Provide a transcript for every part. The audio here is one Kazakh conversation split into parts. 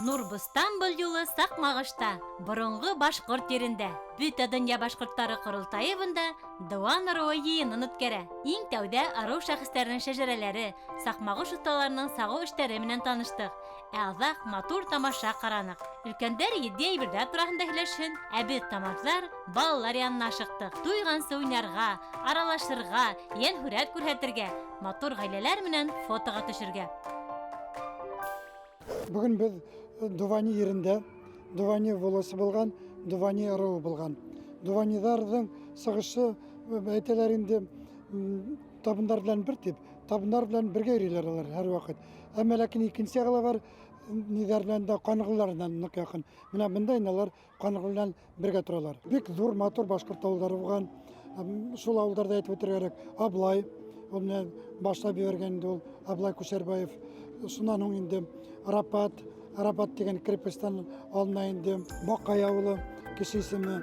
Нурбустан был юлы Сакмагышта, борынгы башкорт yerinde. Бүте дөнья башкортлары курултайыбында Дыуан ыруы йыйынын үткәрә. Иң тәүдә ыру шәхестәренең шәҗәрәләре, Сакмагыш осталарының сагу эшләре менән таныштык. Азак матур тамаша каранык. Өлкәндәр 7 әйбердә турында һөйләшһен, ә без таматлар балалар янына чыктык. Туйгансы уйнарга, аралашырга, ян хүрәт күрһәтергә, матур гаиләләр менән фотога төшергә. Бүген без Дувани yerinde, Дувани волосы булган, Дувани ырыу булган. Дуваниларның сыгышы әйтәләр инде табындар белән бер тип, табындар белән бергә йөриләр алар һәр вакыт. Әмма ләкин икенче ягы бар, Нидерландда каныгылардан нык якын. Менә монда иналар каныгы белән бергә торалар. Бик зур матур башкорт авыллары булган. Шул авылларда әйтеп үтәргә кирәк. Аблай, аны башлап ебәргән инде ул Аблай Күчәрбаев. Шуннан һуң инде Арапат деген крепостьтан алына инде Бакай авылы, кеше исеме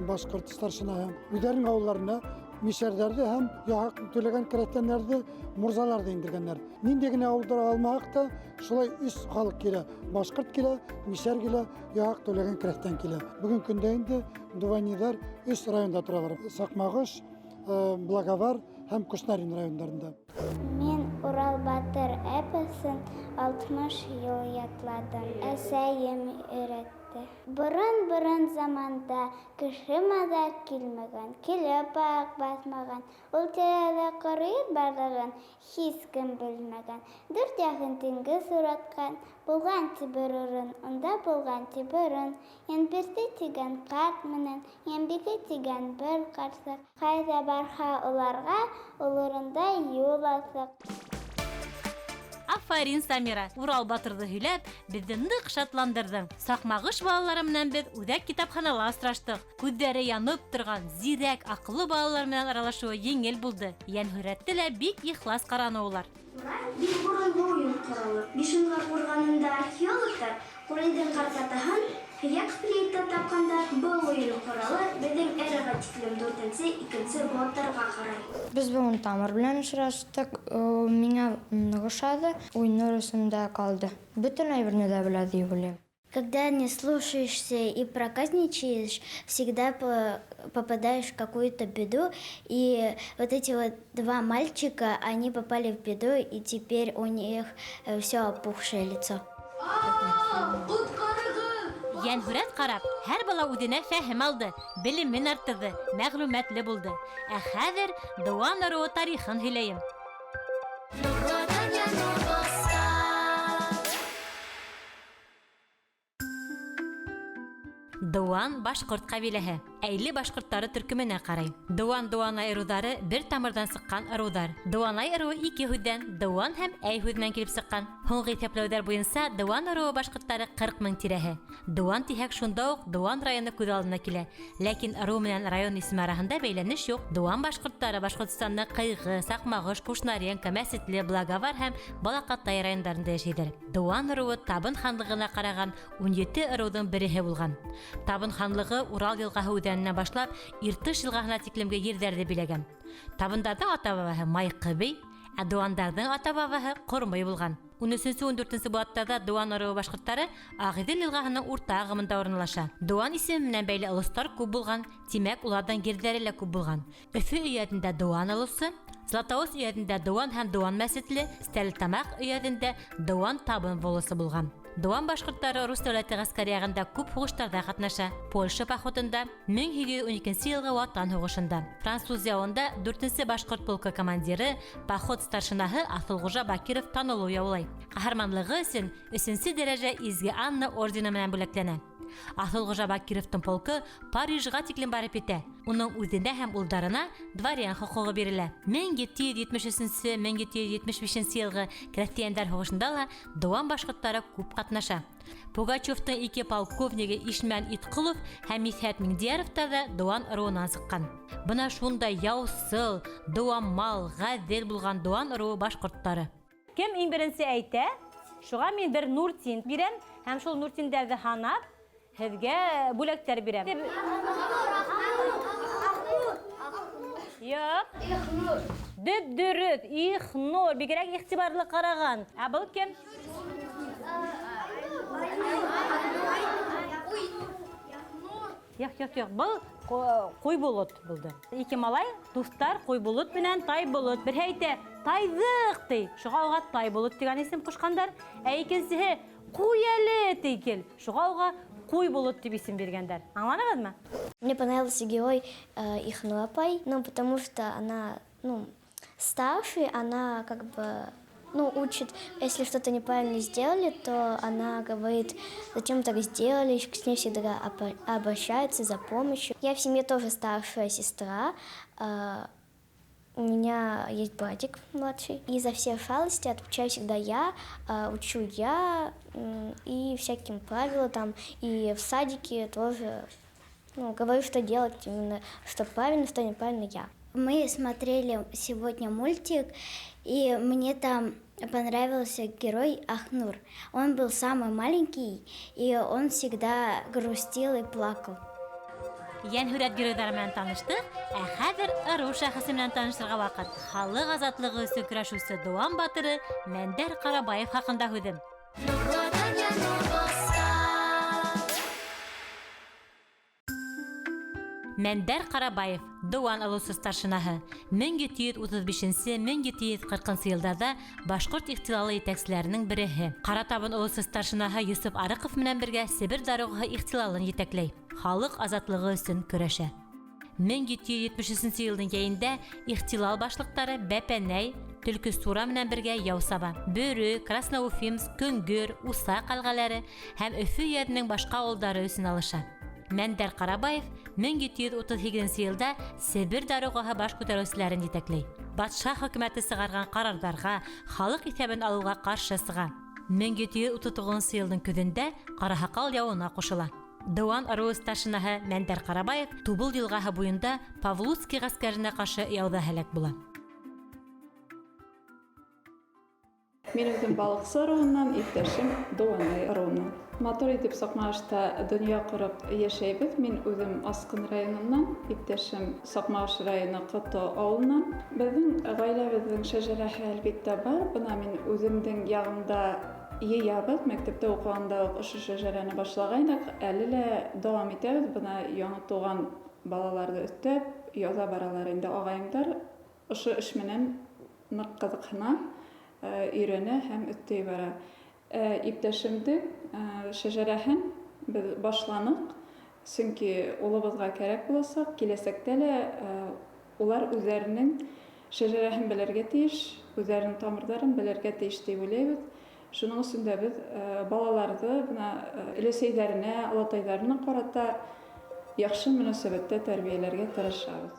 башкорт старшинаһы. Үҙҙәренең авылларына мишәрҙәрҙе һәм яһак түләгән крәҫтәннәрҙе мурзаларҙы индергәннәр. Нинди генә ауылдар алмаһаҡ та, шулай 3 халыҡ килә. Башҡорт килә, мишәр килә, яһак түләгән крәҫтән килә. Бөгөн көндә инде Дуванилар 3 районда торалар. Сакмагыш, Благовар һәм Кушнарин райондарында. Мин Урал Батыр эпосын 60 ел ятладым. Әсәйем өйрәтте. Борын заманда кеше мазар килмәгән, килеп аяк басмаган. Ул тирәдә карый барлыгын һис кем белмәгән. Дүрт ягын диңгез ураткан, булган тибер урын, унда булган тиберын. Янберде тигән карт менән, янбиге тигән бер карсак. Кайда барһа уларга, ул урында юл асык. Афарин Самира, Урал Батырды һөйләп, безне нык шатландырдың. Сакмагыш балалары менән без үҙәк китапханала осраштык. Күҙҙәре янып торган, зирәк, аҡыллы балалар менән аралашыуы еңел булды. Йән һүрәтте лә бик ихлас караны улар. Бик борон уйын ҡоралы. Бишенға ҡурғанында археологтар Ҡурайҙың ҡарҙатаһын һөйәк плита тапҡандар. Был уйын ҡоралы беҙҙең эраға тиклем 4-2 блоктарға ҡарай. Biz bugün Tamar bilen uçraştık. Миңә нык ошады. Уйнар өсөндә калды. Бөтен әйберне дә белә дип уйлыйм. Когда не слушаешься и проказничаешь, всегда попадаешь в какую-то беду. И вот эти вот два мальчика, они попали в беду, и теперь у них все опухшее лицо. Йән һүрәт ҡарап, һәр бала үҙенә фәһем алды, белемен арттырҙы, мәғлүмәтле булды. Ә хәҙер Дыуан ырыуы тарихын һөйләйем. Дыуан башҡорт ҡәбиләһе. Әйле башҡорттары төркөмөнә ҡарай. Дыуан-Дыуанай ырыуҙары бер тамырҙан сыҡҡан ырыуҙар. Дыуанай ырыуы 2 һүҙҙән, Дыуан һәм Әй һүҙенән килеп сыҡҡан. Һуңғы иҫәпләүҙәр буйынса Дыуан ырыуы башҡорттары 40 000 тирәһе. Дыуан тиһәк, шунда уҡ Дыуан районы күҙ алдына килә. Ләкин ырыу менән район исеме араһында бәйләнеш юҡ. Дыуан башҡорттары Башҡортостандың Ҡыйғы, Саҡмағыш, Кушнаренко, Мәсетле, Благовар һәм Балаҡатай райондарында йәшәйҙәр. Дыуан ырыуы Табын ханлығына ҡараған 17 ырыуҙың береһе булған. Табын ханлығы Урал йылғаһы үҙәненә башлап, Иртыш йылғаһына тиклемге ерҙәрҙе биләгән. Табындарҙың ата-бабаһы Майҡы бей, ә Дыуандарҙың ата-бабаһы Ҡормой булған. 13-14 быуаттарҙа Дыуан ырыуы башҡорттары Ағиҙел йылғаһының урта ағымында урынлаша. Дыуан исеме менән бәйле олостар күп булған, тимәк, уларҙың ерҙәре лә күп булған. Өфө өйәҙендә Дыуан олосы, Златоуст өйәҙендә Дыуан һәм Дыуан мәсетле, Стәрлетамаҡ өйәҙендә Дыуан Табын волосы булған. Дыуан башҡорттары Рус дәүләте ғәскәриәгендә күп һуғыштарҙа ҡатнаша. Польша походында, 1812 йылғы Ватан һуғышында. Француз яуында 4-нсе башҡорт полкы командиры, поход старшинаһы Аҫылғужа Бакиров танылыу яулай. Ҡаһарманлығы өсөн 3-нсе дәрәжә Изге Анна ордены менән бүләкләнә. Аҫылғужа Бакировтың полкы Парижға тиклем барып етә. Уның үҙенә һәм улдарына дворян хоҡуғы бирелә. 1773-1775 йылғы крәҫтиәндәр һуғышында ла Дыуан башҡорттары күп ҡатнаша. Пугачевтың 2 полковниги Ишмән Итҡолов һәм Миҫхәт Миндияровтар да Дыуан ырыуынан сыҡҡан. Бына шундай яусыл, дыуамал, ғәҙел булған Дыуан ырыуы башҡорттары. Кем иң беренсе әйтә? Шуға мин бер Нуртин бирәм һәм шул Нуртиндәрҙе һанап һеҙгә бүләктәр бирәм. Юҡ. Дөп-дөрөт, Ихнур, бигерәк иғтибарлы ҡараған. Ә был кем? Yok. Бұл қой болот болды. Екі малай, достар қой болот менен тай болот. Бір әйте тайдық дей. Шуға тай болот деген есім қошқандар. Әйкенсі қой әлі дейкел. Шуға қой болот деп есім бергендер. Аңланыңыз ма? Мне понравился герой Ихнуапай, потому что она, старше, она как бы, учит, если что-то неправильно сделали, то она говорит, зачем так сделали, с ней всегда обращается за помощью. Я в семье тоже старшая сестра, у меня есть братик младший. И за все шалости отвечаю всегда я, учу я, и всяким правилам там, и в садике тоже, говорю, что делать, именно что правильно, что неправильно я. Мы смотрели сегодня мультик, и мне там понравился герой Ахнур. Он был самый маленький, и он всегда грустил и плакал. Ян хүрәт геройдары менән таныштык, хәзер ыру шәхесе менән таныштырга вакыт. Халык азатлыгы өчен көрәшүче Дуан батыры Мәндәр Карабаев хакында һүдем. Мәндәр Карабаев, Дуан алусы старшинаһы, 1735-1740 елларда башкорт ихтилалы итәкчеләренең береһе. Каратабын алусы старшинаһы Юсуп Арыков менән бергә Сибир даругы ихтилалын җитәкләй. Халык азатлыгы өчен көрәшә. 1773 елның яйында ихтилал башлыктары Бәпәнәй, Төлке Сура менән бергә яу саба. Бөрө, Красноуфимск, Көңгөр, Уса калгалары һәм Өфе ярының башка авылдары өчен алыша. Мәндәр Карабаев 1738 елда Сибир даругыһы баш күтәрүчеләрен җитәкләй. Батша хөкүмәте сыгарган карарларга, халык исәбен алуга каршы сыга. 1739 елның көзендә Карахакал явына кушыла. Дуан аруы старшинаһы Мәндәр Карабаев Тубыл елгаһы буенда Павлуцкий гаскәренә каршы яуда һәлак була. Мен өзім балықсы аруынан, иптәшім Дуанай аруынан. Матур итеп Сакмагышта дөнья корып яшәйбез. Мен өзім Аскын районынан, иптәшем Сакмагыш районы Кыты авылынан. Безнең гаиләбезнең шәҗәрәһе әлбәттә бар. Бына мен үземнең ягымда ябыз, мәктәптә укыганда ошо шәҗәрәне башлагайнык, әле лә дәвам итәбез. Бына яңа туган балаларны өстәп, яза баралар инде агайымдар. Ошо эш менән нык кызыксына, өйрәнә һәм өстәй бара. Иптәшемдең шәҗәрәһен без башланык, чөнки улыбызга кирәк булсак, киләсәктә лә улар үзләренең шәҗәрәһен белергә тиеш, үзләренең тамырларын белергә тиеш дип уйлыйбыз. Шуның өчен дә без балаларны бuna өлесәйләренә, алатайларына карата яхшы мөнәсәбәттә тәрбияләргә тырышабыз.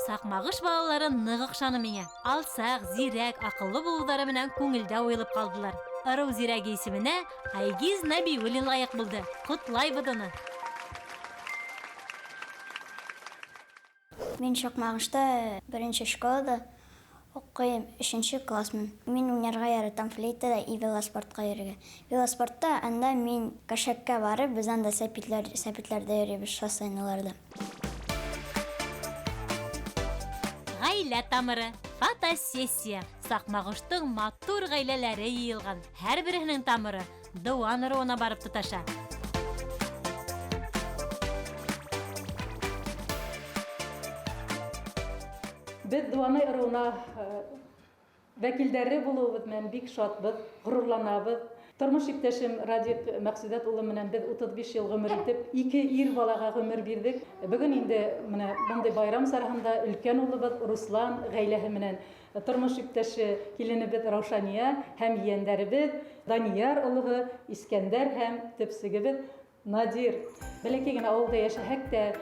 Сакмагыш балалары ныгык шаны миңа. Алсак, зирәк, акыллы булулары менән күңелдә уелып калдылар. Ыру зирәге исеменә Айгиз Нәбиуллин лайык булды. Котлайбыз аны. Мен Сакмагышта беренче школада укыйм, 3нче классмын. Мен уйнарга яратам флейтада и велоспортка йөрергә. Велоспортта анда мин кашакка барып, без анда сәпитләрдә йөрибез шоссейналарда. Гаилә тамыры, фотосессия. Сакмагыштың матур гаиләләре йыелган. Һәр беренең тамыры Дуан аруына барып тоташа. Без Дуанай аруына вәкилләре булуыбыз менән бик шатбыз, горурланабыз. Тормыш иптәшем Радик Мәксүдәт улы менән без 35 ел гомер итеп, 2 ир балага гомер бирдек. Бүген инде менә мондый байрам сарахында өлкән улыбыз Руслан гаиләһе менән тормыш иптәше киленебез Раушания һәм ияндәребез Данияр улы, Искәндәр һәм төпсегебез Надир. Бәләкәй генә авылда яшәһәк тә,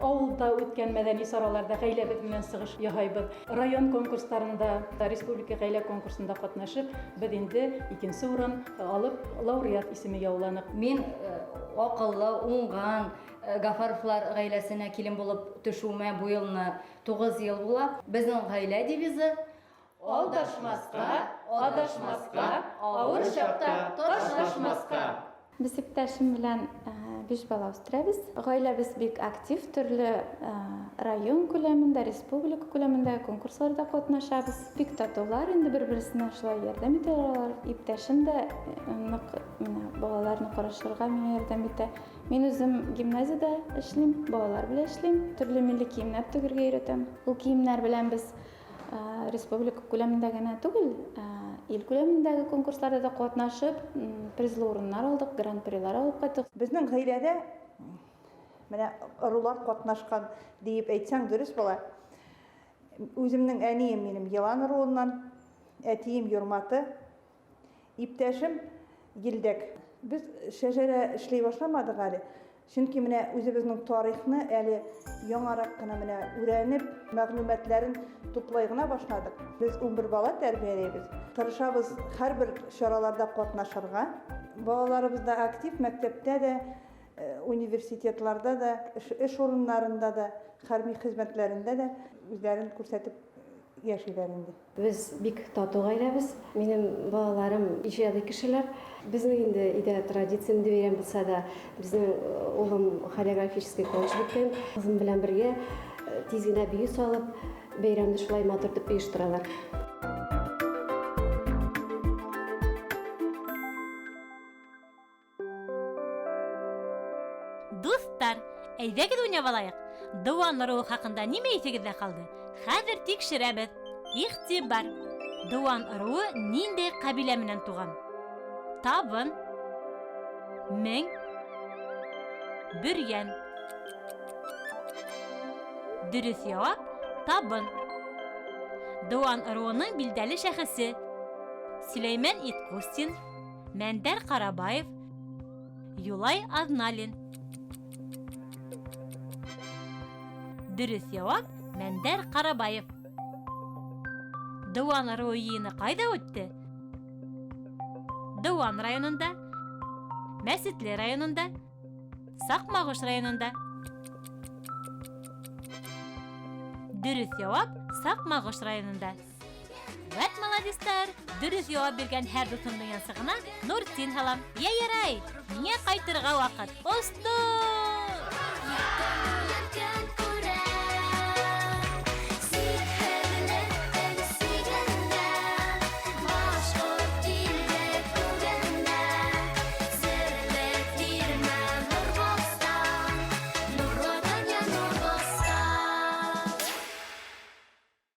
авылда үткән мәдәни сараларда гаиләбез менән сыгыш яһайбыз. Район конкурсларында, республика гаилә конкурсында катнашып, без инде 2нче урын алып, лауреат исеме яуланык. Мин акыллы, уңган Гафаровлар гаиләсенә килен булып төшүмә бу елны 9 ел була. Безнең гаилә девизы алдашмаска, адашмаска, авыр чакта ташлашмаска. Без иптәшем белән 5 бала үстерәбез. Гаиләбез бик актив, төрле район күләмендә, республика күләмендә конкурсларда катнашабыз. Бик татулар, инде бер-берсенә шулай ярдәм итәләр. Иптәшем дә балаларны карашырга миңа ярдәм итә. Мин үзем гимназиядә эшлим, балалар белән эшлим. Төрле милли киемнәр тегергә өйрәтәм. Ул киемнәр белән без республика күләмендә генә түгел, ил күләмендәге конкурсларда да катнашып, призлы урыннар алдык, гран-прилар алып кайттык. Безнең гаиләдә менә ырулар катнашкан дип әйтсәң дөрес була. Үземнең әнием минем Елан ыруыннан, әтием Юрматы, иптәшем Гилдәк. Без шәҗәрә эшли башламадык әле. Чөнки менә үзебезнең тарихны әле яңарак кына менә үрәнеп, мәгълүматларын туплай гына башладык. Без 11 бала тәрбияләйбез. Тырышабыз һәрбер чараларда катнашырга. Балаларыбыз да актив, мәктәптә дә, университетларда да, эш урыннарында да, хәрби хезмәтләрендә дә үзләрен күрсәтеп яшиләр инде. Без бик тату гаиләбез. Минем балаларым иҗади кешеләр. Безнең инде идә традиция дип бирәм булса да, безнең улым хореографический колледж биткән. Кызым белән бергә тиз генә бию салып, бәйрәмне шулай матур итеп оештыралар. Дуслар, әйдәгез уйнап алайык. Дыуан ыруы хакында нимә исегездә калды? Хәзер тикшерәбез. Игътибар. Дыуан ыруы ниндәй кабилә менән туган? Табын, Мең, Бөрьән. Дөрес җавап Табын. Дыуан ыруының билдәле шәхесе Сөләйман Иткустин, Мәндәр Карабаев, Юлай Азналин. Дөрес җавап Мәндәр Карабаев. Дыуан ыруы йыйыны кайда үтте? Дыуан районында, Мәсетле районында, Сакмагыш районында. Дөрес җавап Сакмагыш районында. Вәт молодецлар, дөрес җавап биргән һәр дусымның янсыгына Нуртин һалам. Я ярай, миңа кайтырга вакыт. Осту!